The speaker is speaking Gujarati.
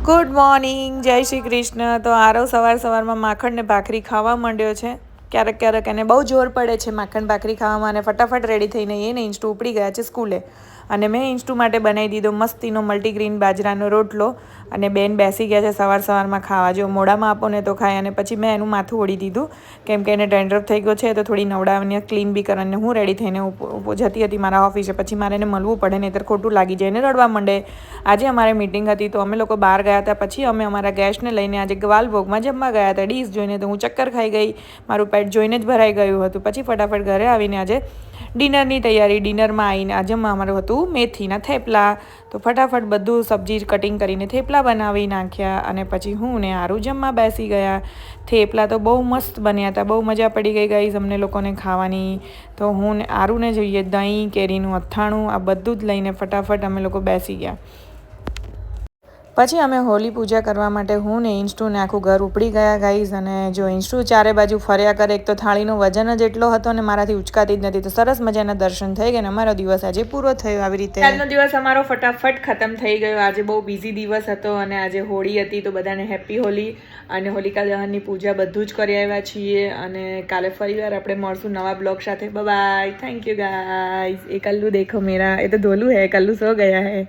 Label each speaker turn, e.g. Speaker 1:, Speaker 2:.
Speaker 1: ગુડ મોર્નિંગ, જય શ્રી કૃષ્ણ. તો આરવ સવારમાં માખણ ને ભાખરી ખાવા માંડ્યો છે. ક્યારેક એને બહુ જોર પડે છે માખણ ભાખરી ખાવામાં, અને ફટાફટ રેડી થઈને એને ઇન્સ્ટુ ઉપડી ગયા છે સ્કૂલે. અને મેં ઇન્સ્ટુ માટે બનાવી દીધો મસ્તીનો મલ્ટીગ્રીન બાજરાનો રોટલો. અને બેન બેસી ગયા છે સવારમાં ખાવા. જો મોઢામાં આપો ને તો ખાય. અને પછી મેં એનું માથું ઓળી દીધું, કેમ કે એને ડેન્ડ્રફ થઈ ગયો છે, તો થોડી નવડાવીને ક્લીન બી કરવાને હું રેડી થઈને જતી હતી મારા ઓફિસે. પછી મારે એને મળવું પડે, નહીંતર ખોટું લાગી જાય, એને રડવા માંડે. આજે અમારે મિટિંગ હતી, તો અમે લોકો બહાર ગયા હતા. પછી અમે અમારા ગેસ્ટને લઈને આજે ગવાલભોગમાં જમવા ગયા હતા. ડીશ જોઈને તો હું ચક્કર ખાઈ ગઈ, મારું પેટ જોઈને જ ભરાઈ ગયું હતું. પછી ફટાફટ ઘરે આવીને આજે ડિનરની તૈયારી. ડિનરમાં આવીને આજે અમારું હતું મેથીના થેપલા. તો ફટાફટ બધું સબ્જી કટિંગ કરીને થેપલા બનાવી નાખ્યા. અને પછી હું ને આરું જમવા બેસી ગયા. થેપલા તો બહુ મસ્ત બન્યા હતા, બહુ મજા પડી ગઈ ગાઈઝ અમને લોકોને ખાવાની. તો હું ને આરુને જોઈએ દહીં, કેરીનું અથાણું, આ બધું જ લઈને ફટાફટ અમે લોકો બેસી ગયા. પછી અમે હોલી પૂજા કરવા માટે હું ને ઇન્સ્ટુ ને આખું ઘર ઉપડી ગયા ગાઈઝ. અને જો ઇન્સ્ટુ ચારે બાજુ ફર્યા કરે, એક તો થાળીનો વજન જ એટલો હતો ને મારાથી ઉચકાતી જ નથી. તો સરસ મજાના દર્શન થઈ ગયા ને અમારો દિવસ આજે પૂરો થયો. આવી રીતે આજનો દિવસ અમારો ફટાફટ ખતમ થઈ ગયો. આજે બહુ બિઝી દિવસ હતો, અને આજે હોળી હતી, તો બધાને હેપી હોલી અને હોલિકા દહનની પૂજા બધું જ કરી આવ્યા છીએ. અને કાલે ફરીવાર આપણે મળશું નવા બ્લોગ સાથે. Bye, thank you guys. એ કલ્લુ દેખો મેરા, એ તો ધોલું હે, કલ્લુ સો ગયા હે.